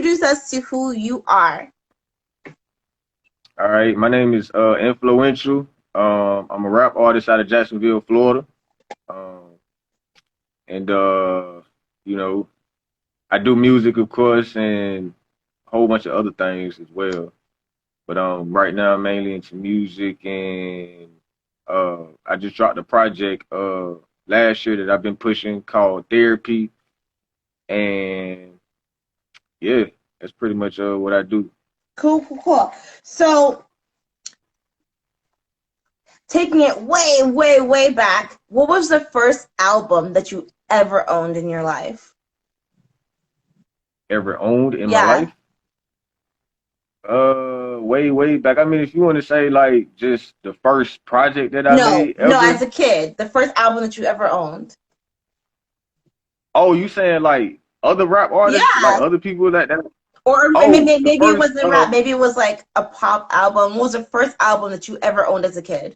introduce us to who you are. All right, my name is Influential. I'm a rap artist out of Jacksonville, Florida. Um, and you know, I do music, of course, and a whole bunch of other things as well. But right now I'm mainly into music, and I just dropped a project last year that I've been pushing called Therapy, and yeah, that's pretty much what I do. Cool, cool, cool. So, taking it way, way, way back, what was the first album that you ever owned in your life? Ever owned in my Yeah. life? Way, way back. I mean, if you want to say like just the first project that I No, made no, as ever. a kid, the first album that you ever owned. Oh, you saying like other rap artists, like Yeah. other people that. Or Oh, maybe the maybe it first. wasn't rap. Maybe it was like a pop album. What was the first album that you ever owned as a kid?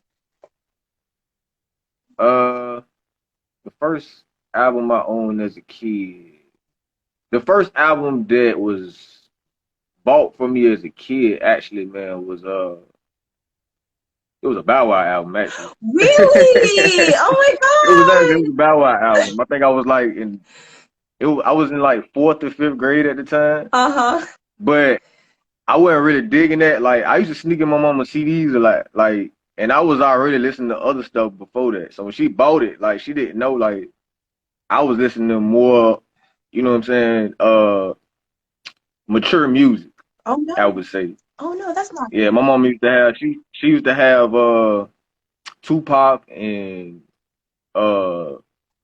Uh, the first album I owned as a kid. The first album that was bought for me as a kid, actually, man, was it was a Bow Wow album, actually. Really? Oh It was a Bow Wow album. I think I was like I was in like fourth or fifth grade at the time, my God. Uh-huh. but I wasn't really digging that. Like I used to sneak in my mama's CDs a lot, like, and I was already listening to other stuff before that. So when she bought it, like she didn't know, like I was listening to more, you know what I'm saying, mature music, Oh I no. would say. Oh no, that's not Yeah, my mom used to have she used to have Tupac and uh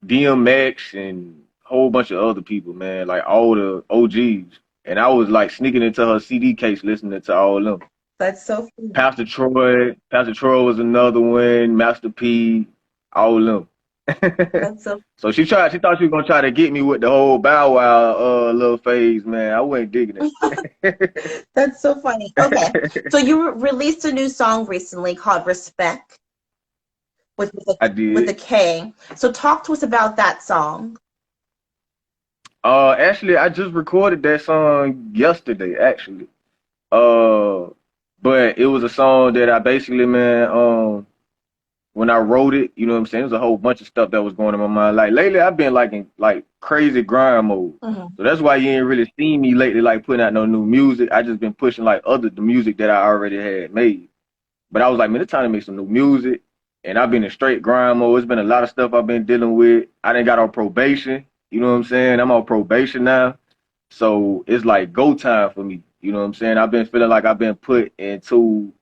DMX and a whole bunch of other people, man, like all the OGs. And I was like sneaking into her CD case listening to all of them. that's so funny. Pastor Troy was another one, Master P, all of them. That's so So she thought she was gonna try to get me with the whole Bow Wow little phase, man. I wasn't digging it. that's so funny. Okay. So you released a new song recently called Respect I with a did. K. So talk to us about that song. Actually, I just recorded that song yesterday, actually. Uh, but it was a song that I basically, man, when I wrote it, you know what I'm saying? It was a whole bunch of stuff that was going on in my mind. Like lately, I've been like in like crazy grind mode. Hmm. So that's why you ain't really seen me lately, like putting out no new music. I just been pushing like the music that I already had made. But I was like, man, it's time to make some new music. And I've been in straight grind mode. It's been a lot of stuff I've been dealing with. I didn't got on probation. You know what I'm saying? I'm on probation now. So it's like go time for me. You know what I'm saying? I've been feeling like I've been put into,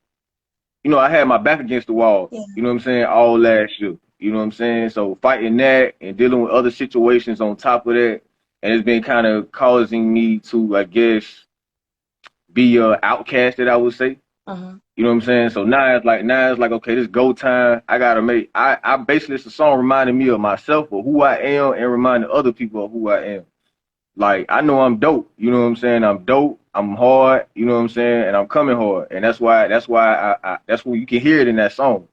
I had my back against the wall, Yeah. you know what I'm saying, all last year. You know what I'm saying? So fighting that and dealing with other situations on top of that, and it's been kind of causing me to, I guess, be outcasted, I would say. Uh-huh. You know what I'm saying? So now it's like okay, this go time. I gotta make I basically it's a song reminding me of myself of who I am and reminding other people of who I am. Like I know I'm dope. You know what I'm saying? I'm dope. I'm hard. You know what I'm saying? And I'm coming hard. And that's when you can hear it in that song.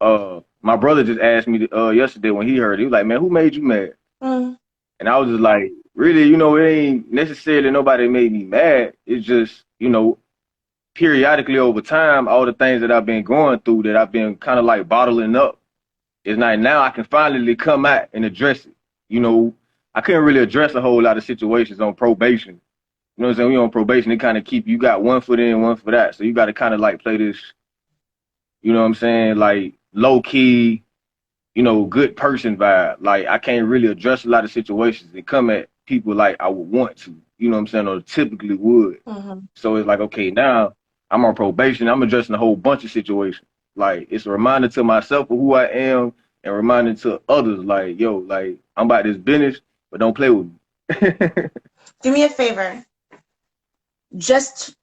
My brother just asked me yesterday when he heard it. He was like, "Man, who made you mad?" Mm. And I was just like, "Really? It ain't necessarily nobody made me mad. It's just periodically over time, all the things that I've been going through that I've been kind of like bottling up. It's like now I can finally come out and address it. You know, I couldn't really address a whole lot of situations on probation. You know what I'm saying? When you're on probation, they kind of keep you got one foot in, one foot out. So you got to kind of like play this, you know what I'm saying? Like low key, good person vibe. Like I can't really address a lot of situations and come at people like I would want to, you know what I'm saying, or typically would. Mm-hmm. So it's like, okay, now I'm on probation. I'm addressing a whole bunch of situations. Like it's a reminder to myself of who I am and reminding to others, like, yo, like I'm about this business, but don't play with me. Do me a favor. Just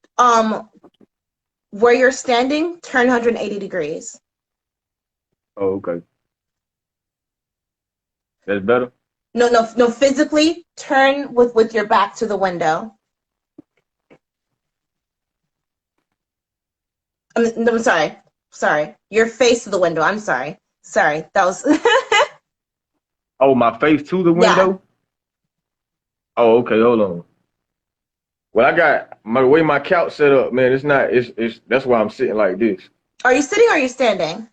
where you're standing, turn 180 degrees. Oh, okay. That's better. No, no, no. Physically, turn with your back to the window. No, I'm sorry. Sorry. Your face to the window. I'm sorry. Sorry. That was Oh, my face to the yeah. window? Oh, okay, hold on. Well, I got my way my couch set up, man. It's not. It's that's why I'm sitting like this. Are you sitting or are you standing?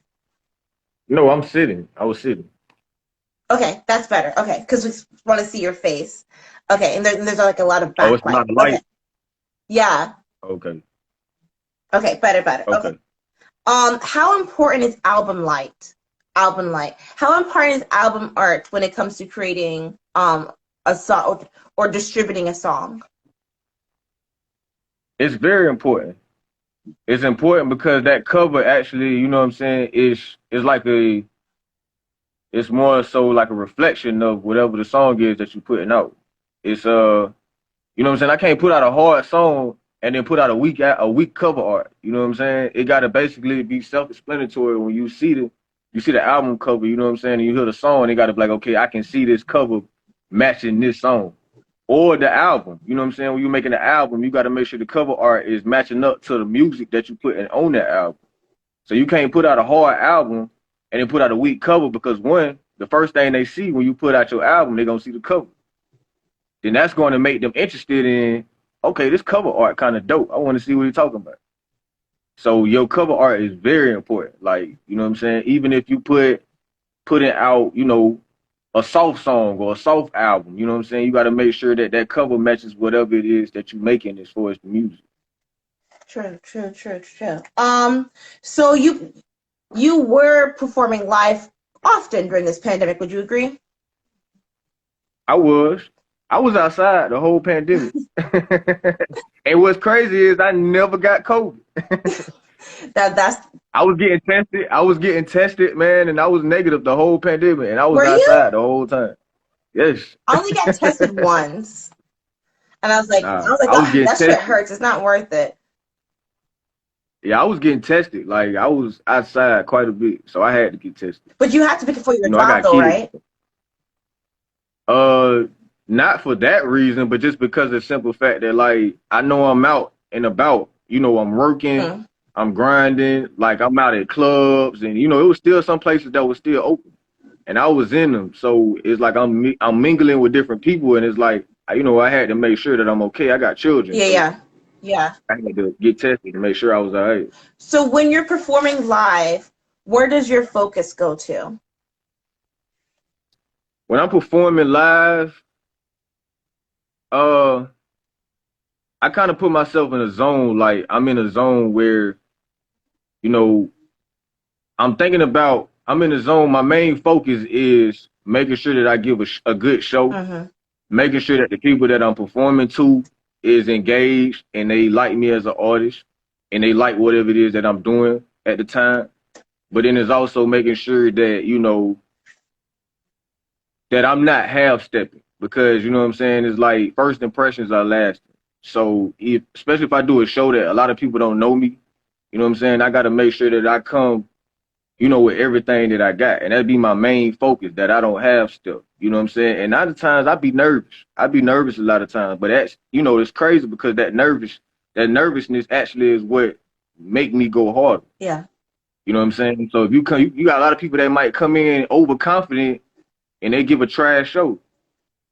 No, I'm sitting. I was sitting. Okay, that's better. Okay, because we want to see your face. Okay, and there's like a lot of Oh, it's a backlight. lot of Okay, light. yeah. Okay. Okay, better, better. Okay. Okay. How important is album light? Album light. How important is album art when it comes to creating a song or distributing a song? It's very important. It's important because that cover actually, you know what I'm saying, is like a it's more so like a reflection of whatever the song is that you're putting out. It's you know what I'm saying? I can't put out a hard song and then put out a weak cover art. You know what I'm saying? It gotta basically be self-explanatory when you see the album cover, you know what I'm saying, and you hear the song, it gotta be like, okay, I can see this cover matching this song. Or the album. You know what I'm saying? When you're making the album, you gotta make sure the cover art is matching up to the music that you put in on that album. So you can't put out a hard album and then put out a weak cover because one, the first thing they see when you put out your album, they're gonna see the cover. Then that's going to make them interested in, okay, this cover art kind of dope. I want to see what he's talking about. So your cover art is very important. Like, you know what I'm saying? Even if you putting out, a soft song or a soft album, you know what I'm saying? You got to make sure that that cover matches whatever it is that you're making as far as the music. True, true, true, true. So you were performing live often during this pandemic. Would you agree? I was. I was outside the whole pandemic. And what's crazy is I never got COVID. That's I was getting tested. I was getting tested, man, and I was negative the whole pandemic, and I was were you? outside the whole time. Yes. I only got tested once, and I Nah, was like, I was oh, getting that shit tested. hurts. It's not worth it. Yeah, I was getting tested. Like I was outside quite a bit, so I had to get tested. But you have to pick it for your I job, got though, kids. right? Uh, Not for that reason, but just because of the simple fact that like I know I'm out and about. I'm working, Hmm. I'm grinding. Like I'm out at clubs, and it was still some places that was still open, and I was in them. So it's like I'm mingling with different people, and it's like I had to make sure that I'm okay. I got children, Yeah, so yeah, yeah. I had to get tested to make sure I was all right. So when you're performing live, where does your focus go to? When I'm performing live, uh, I kind of put myself in a zone. Like I'm in a zone where you know I'm in a zone. My main focus is making sure that I give a good show, Hmm. making sure that the people that I'm performing to is engaged and they like me as an artist and they like whatever it is that I'm doing at the time. But then it's also making sure that, that I'm not half stepping because, you know what I'm saying? It's like first impressions are lasting. So especially if I do a show that a lot of people don't know me, you know what I'm saying? I got to make sure that I come with everything that I got. And that'd be my main focus, that I don't have stuff. You know what I'm saying? And a lot of times I'd be nervous. I'd be nervous a lot of times. But it's crazy because that nervousness actually is what make me go harder. Yeah. You know what I'm saying? So if you come, you got a lot of people that might come in overconfident and they give a trash show.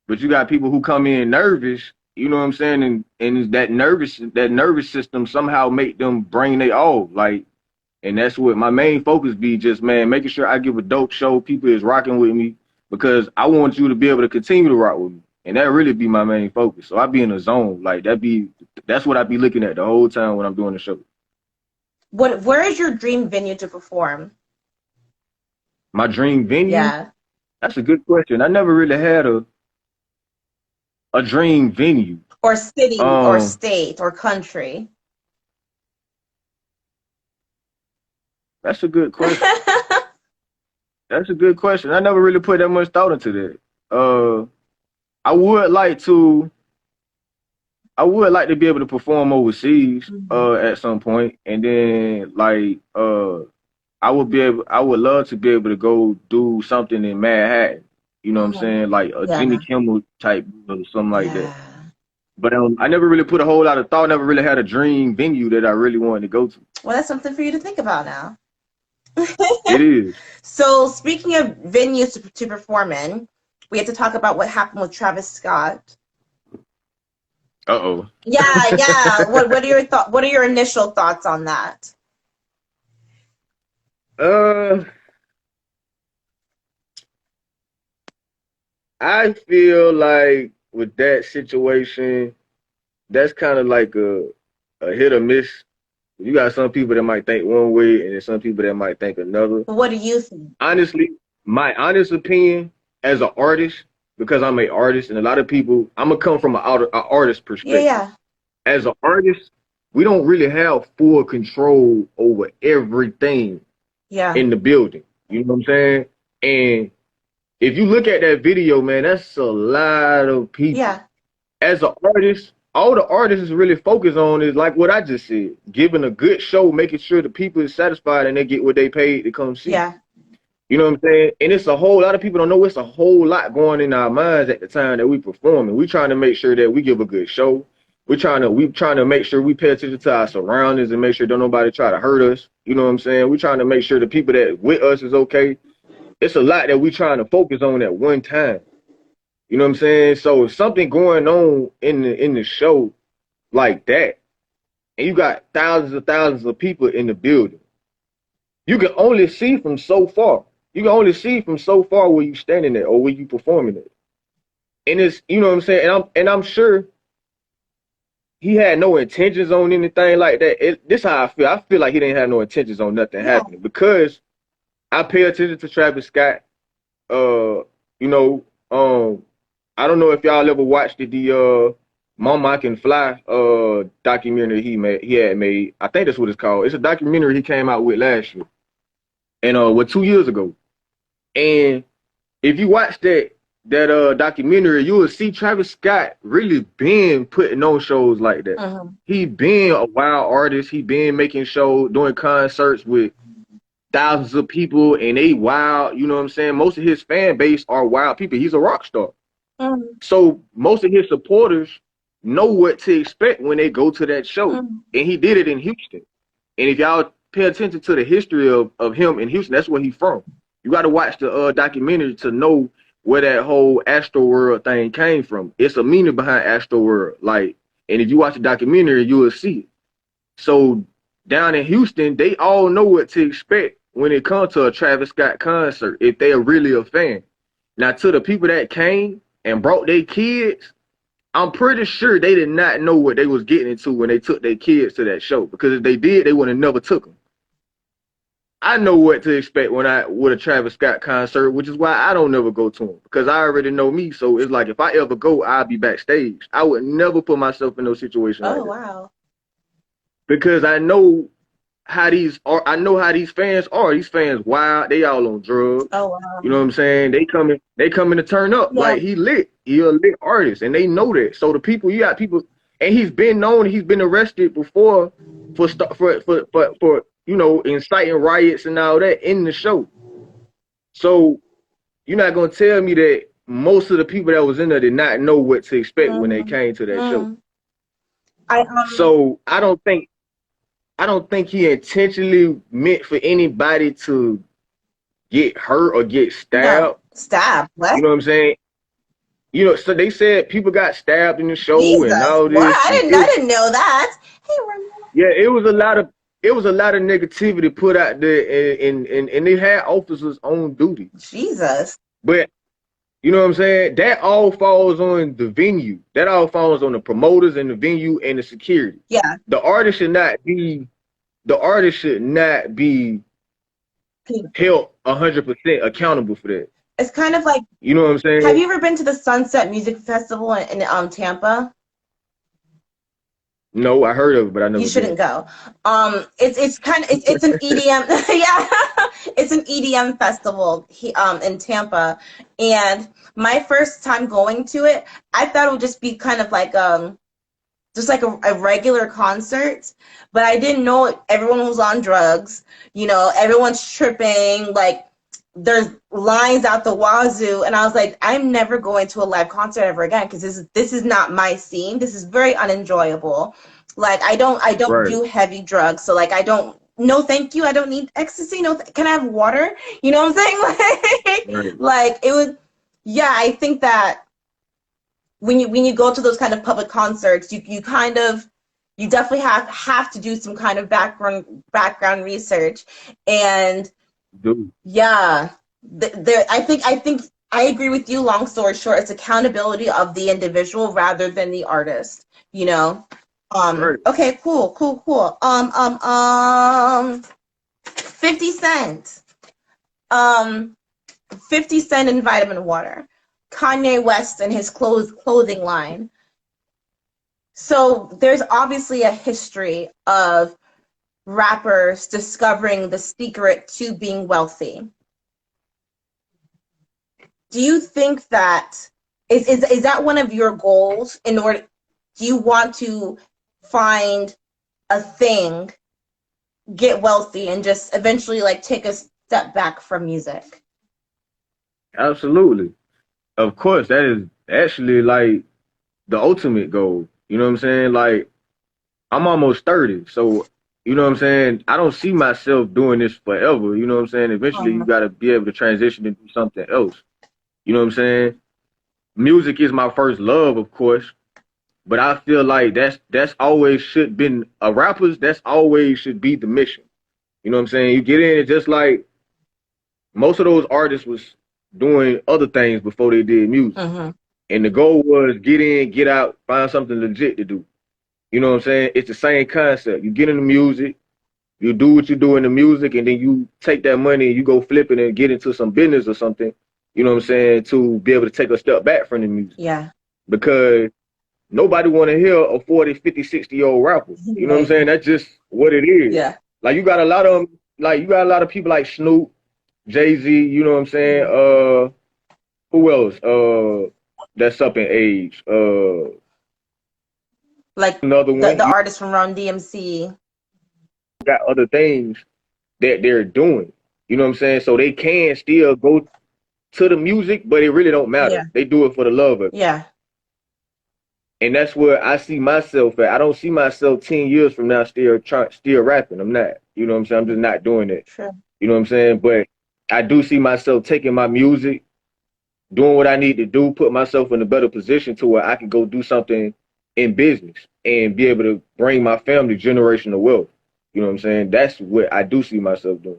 But you got people who come in nervous, you know what I'm saying? And that nervous system somehow make them bring they all. Like, and that's what my main focus be, just man, making sure I give a dope show. People is rocking with me because I want you to be able to continue to rock with me. And that really be my main focus. So I be in a zone. Like that's what I be looking at the whole time when I'm doing the show. Where is your dream venue to perform? My dream venue? Yeah. That's a good question. I never really had a dream venue. Or city or Um, state or country? that's a good question. That's a good question. I never really put that much thought into that. I would like to I would like to be able to perform overseas Mhm. at some point, and then like I would love to be able to go do something in Manhattan. You know what I'm Mhm. saying? Like a Jimmy Yeah. Kimmel type or something like that. Yeah. But I never really put a whole lot of thought, never really had a dream venue that I really wanted to go to. Well, that's something for you to think about now. It is. So, speaking of venues to perform in, we have to talk about what happened with Travis Scott. Uh-oh. Yeah, yeah. What are your initial thoughts on that? uh, I feel like with that situation, that's kind of like a hit or miss. You got some people that might think one way, and then some people that might think another. What do you think? Honestly, my honest opinion as an artist, because I'm an artist, and a lot of people, I'm gonna come from an artist Yeah, perspective. yeah, As an artist, we don't really have full control over everything yeah, in the building. You know what I'm saying? And if you look at that video, man, that's a lot of people. yeah, As an artist, all the artist is really focused on is like what I just said, giving a good show, making sure the people is satisfied and they get what they paid to come see. yeah. You know what I'm saying? And it's a whole lot of people don't know it's a whole lot going in our minds at the time that we performing. We trying to make sure that we give a good show. We trying to make sure we pay attention to our surroundings and make sure don't nobody try to hurt us. You know what I'm saying? We trying to make sure the people that with us is okay. It's a lot that we trying to focus on at one time. You know what I'm saying? So if something going on in the show like that, and you got thousands of people in the building, you can only see from so far. You can only see from so far where you standing at or where you performing at. And it's you know what I'm saying? And I'm sure he had no intentions on anything like that. This how I feel. I feel like he didn't have no intentions on nothing Yeah. happening because I pay attention to Travis Scott. You know, I don't know if y'all ever watched the Mama I Can Fly documentary he had made. I think that's what it's called. It's a documentary he came out with last year. And 2 years ago. And if you watch that documentary, you will see Travis Scott really been putting on shows like that. Mm-hmm. He been a wild artist. He been making shows, doing concerts with thousands of people, and they wild. You know what I'm saying? Most of his fan base are wild people. He's a rock star, Mm-hmm. so most of his supporters know what to expect when they go to that show. Mm-hmm. And he did it in Houston. And if y'all pay attention to the history of him in Houston, that's where he's from. You got to watch the documentary to know where that whole Astro World thing came from. It's a meaning behind Astro World. Like, and if you watch the documentary, you will see it. So down in Houston, they all know what to expect when it comes to a Travis Scott concert if they're really a fan. Now, to the people that came and brought their kids, I'm pretty sure they did not know what they was getting into when they took their kids to that show. Because if they did, they would have never took them. I know what to expect when I with a Travis Scott concert, which is why I don't never go to him because I already know me. So it's like if I ever go, I'll be backstage. I would never put myself in no situation like Oh, that wow. because I know how these are. I know how these fans are. These fans wild. They all on drugs. Oh, You know wow. what I'm saying? They coming to turn up. Yeah. Like he lit. He a lit artist, and they know that. So the people, you got people, and he's been known. He's been arrested before for inciting riots and all that in the show. So you're not gonna tell me that most of the people that was in there did not know what to expect when they Mm-hmm. came to that show. Mm. I So I don't think he intentionally meant for anybody to get hurt or get No, stabbed. stab. You What? know what I'm saying? So they said people got stabbed in the show and Jesus. all What? this, I and didn't. I didn't know that. Hey, Ramona. yeah, it was a lot of negativity put out there, and they had officers on duty. Jesus. But you know what I'm saying? That all falls on the venue. That all falls on the promoters and the venue and the security. Yeah. The artist should not be. The artist should not be held 100% accountable for that. It's kind of like. You know what I'm Have saying? you ever been to the Sunset Music Festival in Tampa? No, I heard of it, but I You never shouldn't been. go. It's kind of it's an EDM. Yeah, it's an EDM festival in Tampa, and my first time going to it, I thought it would just be kind of like just like a regular concert, but I didn't know everyone was on drugs. Everyone's tripping. Like there's lines out the wazoo, and I was like, I'm never going to a live concert ever again because this is not my scene. This is very unenjoyable. Like I don't Right, do heavy drugs, so like I don't. No, thank you. I don't need ecstasy. No, can I have water? You know what I'm saying? right. Like it was. Yeah, I think that when you go to those kind of public concerts, you kind of you definitely have to do some kind of background research. And Dude, yeah, there I think I agree with you. Long story short, it's accountability of the individual rather than the artist. You know. right. Okay. Cool. Cool. Cool. 50 Cent. Um. 50 Cent and Vitamin Water. Kanye West and his clothing line. So there's obviously a history of rappers discovering the secret to being wealthy. Do you think that is that one of your goals? In order, do you want to find a thing, get wealthy, and just eventually like take a step back from music? Absolutely. Of course, that is actually like the ultimate goal. You know what I'm saying? Like I'm almost 30, so you know what I'm saying? I don't see myself doing this forever. You know what I'm saying? Eventually you Um, gotta be able to transition into something else. You know what I'm saying? Music is my first love, of course, but I feel like that's always should been a rapper's that's always should be the mission. You know what I'm saying? You get in, it's just like most of those artists was doing other things before they did music. mhm. And the goal was get in, get out, find something legit to do. You know what I'm saying? It's the same concept. You get into music, you do what you do in the music, and then you take that money and you go flip it and get into some business or something, you know what I'm saying, to be able to take a step back from the music. Yeah. Because nobody want to hear a 40, 50, 60-year-old rapper. You know what I'm Right. saying? That's just what it is. Yeah. Like you got a lot of like you got a lot of people like Snoop, Jay-Z, you know what I'm saying? Who else? That's up in age. Like Another the one. You artist from Run DMC. got other things that they're doing. You know what I'm saying? So they can still go to the music, but it really don't Yeah. matter. They do it for the love of it. Yeah. And that's where I see myself at. I don't see myself 10 years from now still rapping. I'm not. You know what I'm saying? I'm just not doing it. True. You know what I'm saying? But I do see myself taking my music, doing what I need to do, put myself in a better position to where I can go do something in business and be able to bring my family generational wealth. You know what I'm saying? That's what I do see myself doing.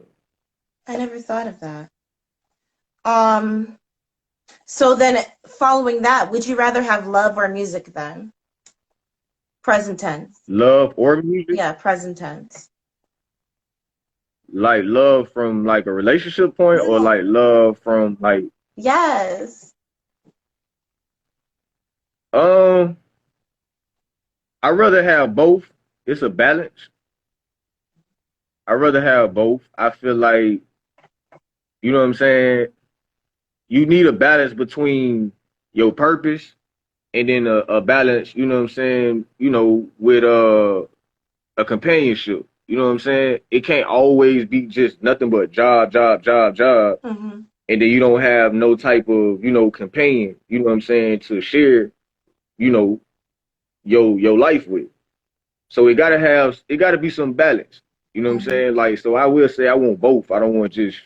I never thought of that. Um, so then following that, would you rather have love or music then? Present tense. Love or music, Yeah, present tense. like love from like a relationship point or Yeah. like love from like Yes. um I'd rather have both. It's a balance. I'd rather have both. I feel like, you know what I'm saying? You need a balance between your purpose and then a balance, you know what I'm saying, with a companionship. You know what I'm saying? It can't always be just nothing but job, job, job, job. Hmm. And then you don't have no type of, companion, you know what I'm saying, to share, you know, your life with. So it gotta be some balance. You know what I'm Hmm. saying? Like, so I will say I want both. I don't want just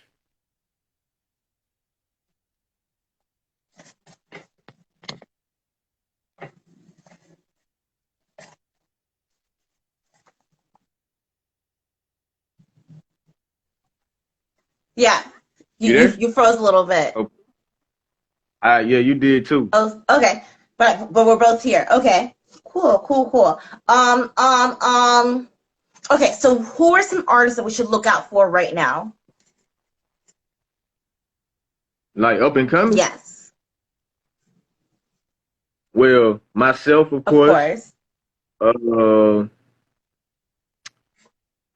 Yeah. You, you you there? you froze a little bit. Oh, yeah, you did too. Oh, okay. But we're both here. Okay. Cool, cool, cool. Okay, so who are some artists that we should look out for right now? Like up and coming. Yes, Well, myself, of of course. course. Uh,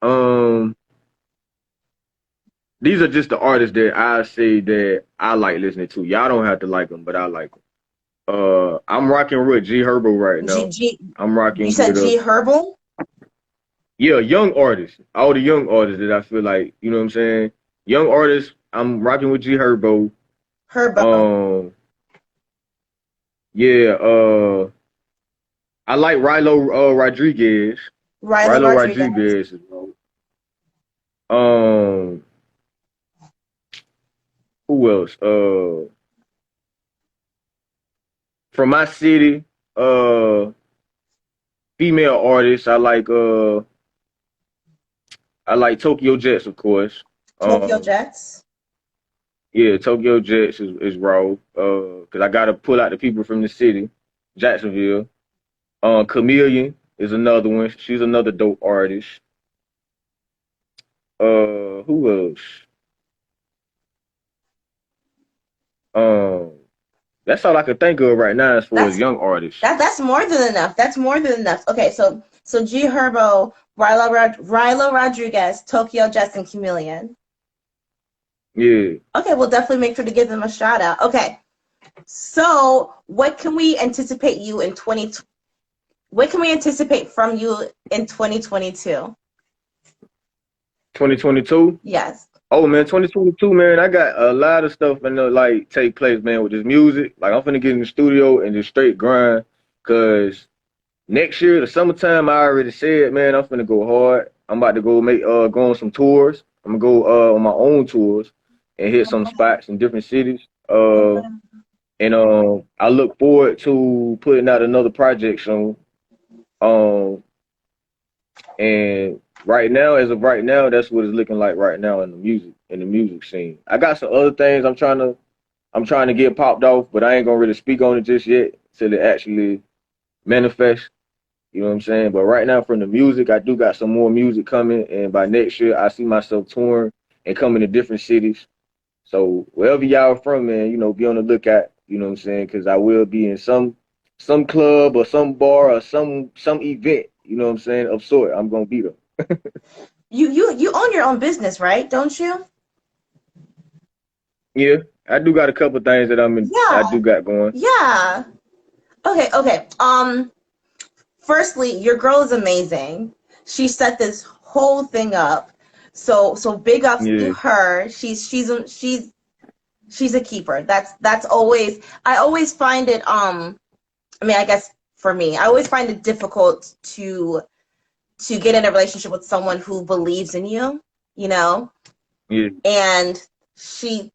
um, these are just the artists that I say that I like listening to. Y'all don't have to like them, but I like them. I'm rocking with G Herbo right G now. G. I'm You rocking said with G Herbal, yeah, young artists. All the young artists that I feel like, you know what I'm saying? Young artists, I'm rocking with G Herbo. Herbo, Um, yeah, I like Rilo Rodriguez. Riley Rilo Rodriguez, Rodriguez. Um, who else? from my city, female artists, I like Tokyo Jets, of course. Tokyo Um, Jets. yeah, Tokyo Jets is raw. Cause I gotta pull out the people from the city, Jacksonville. Chameleon is another one. She's another dope artist. Who else? Um, that's all I can think of right now as far as That's young artists. that's more than enough. That's more than enough. Okay, so G Herbo, Rylo Rodriguez, Tokyo Jets, and Chameleon. Yeah. Okay, we'll definitely make sure to give them a shout out. Okay, so what can we anticipate you in 20? What can we anticipate from you in 2022? 2022. Yes. Oh man, 2022, man, I got a lot of stuff finna like take place, man, with this music. Like I'm finna get in the studio and just straight grind. Cause next year, the summertime, I already said, man, I'm finna go hard. I'm about to go on some tours. I'm gonna go on my own tours and hit some spots in different cities. And I look forward to putting out another project soon. Um, and right now, as of right now, that's what it's looking like right now in the music scene. I got some other things I'm trying to get popped off, but I ain't gonna really speak on it just yet till it actually manifests. You know what I'm saying? But right now, from the music, I do got some more music coming, and by next year, I see myself touring and coming to different cities. So wherever y'all from, man, be on the lookout. You know what I'm saying? Because I will be in some club or some bar or some event. You know what I'm saying? Of sort, I'm gonna be there. You own your own business, right? Don't you? Yeah, I do got a couple things that I Yeah. do got going. Yeah. Okay, okay. Firstly, your girl is amazing. She set this whole thing up. So big ups to Yeah, her. She's a keeper. That's always I always find it I mean, I guess for me, I always find it difficult to get in a relationship with someone who believes in you, you know? yeah, And she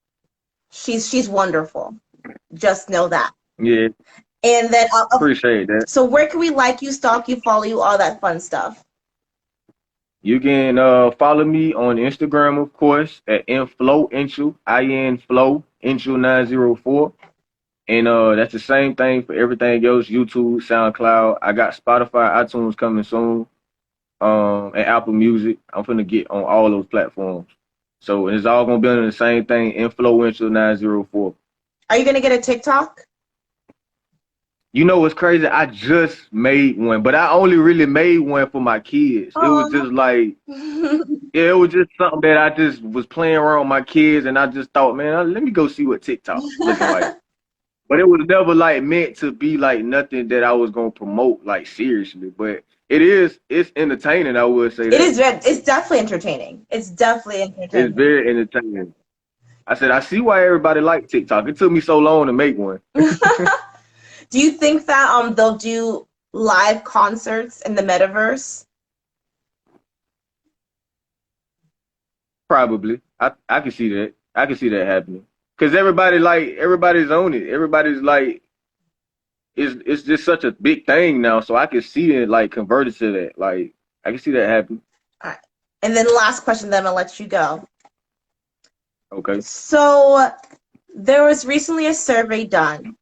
she's wonderful. Just know that. yeah. And then Appreciate that. so where can we like you, stalk you, follow you, all that fun stuff? You can follow me on Instagram, of course, at Infloential, Infloential 904. And that's the same thing for everything else, YouTube, SoundCloud. I got Spotify, iTunes coming soon, and Apple Music. I'm finna get on all those platforms. So it's all gonna be under the same thing, Influential 904. Are you gonna get a TikTok? You know what's crazy? I just made one, but I only really made one for my kids. It was Oh. just like, yeah, it was just something that I just was playing around with my kids, and I just thought, man, let me go see what TikTok looking like. But it was never like meant to be like nothing that I was gonna promote like seriously. But it's entertaining. I would say It that is. It's definitely entertaining. It's definitely it's entertaining. very entertaining. I said I see why everybody liked TikTok. It took me so long to make one. Do you think that they'll do live concerts in the metaverse? Probably, I can see that. I can see that happening because everybody's on it. Everybody's like it's just such a big thing now. So I can see it like converted to that. Like I can see that happen. All right. And then last question, then I'll let you go. Okay. So there was recently a survey done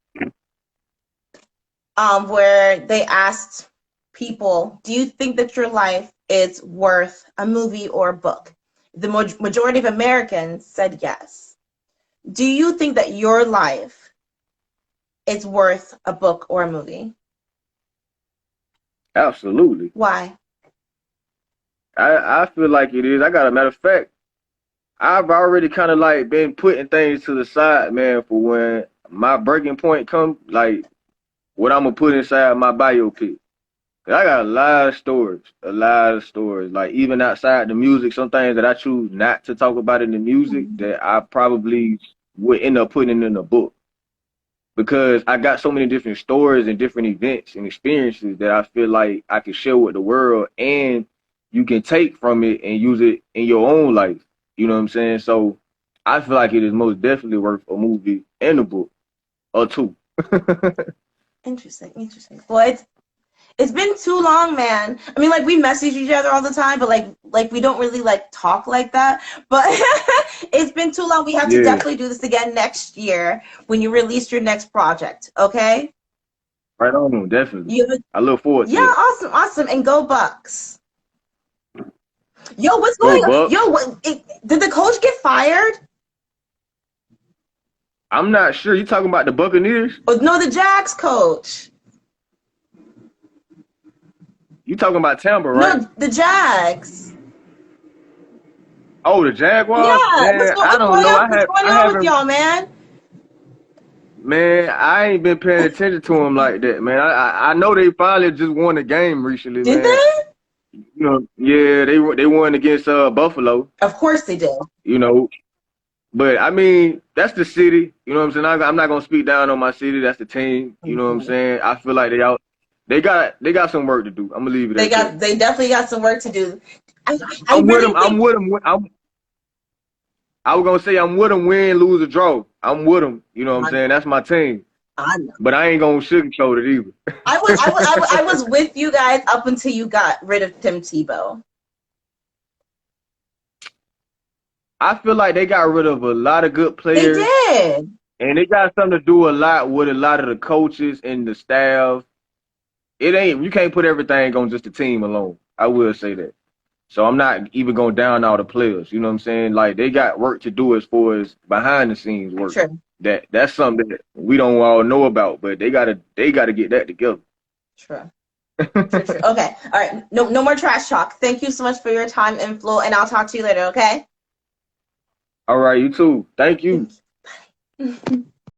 where they asked people, do you think that your life is worth a movie or a book? The majority of Americans said yes. Do you think that your life is worth a book or a movie? Absolutely. Why? I feel like it is. I got a matter of fact. I've already kind of like been putting things to the side, man, for when my breaking point come, like what I'm gonna put inside my biopic. 'Cause I got a lot of stories. Like even outside the music, some things that I choose not to talk about in the music that I probably would end up putting in a book because I got so many different stories and different events and experiences that I feel like I can share with the world and you can take from it and use it in your own life. You know what I'm saying? So I feel like it is most definitely worth a movie and a book or two. Interesting, interesting. Well, it's been too long, man. I mean, like we message each other all the time, but like we don't really like talk like that. But it's been too long. We have to Yeah, definitely do this again next year when you release your next project. Okay? right on, definitely. You have a, I look forward yeah, to it. awesome, awesome, and go Bucks. Yo, what's Go going on? Yo, Bucks. did the coach get fired? I'm not sure. You talking about the Buccaneers? Oh, no, the Jags coach. You talking about Tampa, right? No, the Jags. Oh, the Jaguars? Yeah, Man, I what's don't going know. on? What's going I on with haven't. y'all, man? Man, I ain't been paying attention to them like that, man. I know they finally just won the game recently, Did man. they? You know, yeah, they won against Buffalo. Of course they did. You know, but I mean, that's the city. You know what I'm saying? I'm not gonna speak down on my city. That's the team. You know what I'm Mhm. saying? I feel like they got some work to do. I'm gonna leave it at that. They definitely got some work to do. I, I I'm with really them. I'm think with them. I was gonna say I'm with them, win, lose, or draw. I'm with them. You know what I'm I, saying? That's my team. I know. But I ain't gonna sugarcoat it I either. was with you guys up until you got rid of Tim Tebow. I feel like they got rid of a lot of good They players, did. and it got something to do a lot with a lot of the coaches and the staff. It ain't you can't put everything on just the team alone. I will say that. So I'm not even going down all the players. You know what I'm saying? Like they got work to do as far as behind the scenes work. True. That's something that we don't all know about, but they gotta get that together. True. True. True. Okay. All right. No more trash talk. Thank you so much for your time, Inflo, and I'll talk to you later. Okay. All right, you too. Thank you. Thank you. Bye.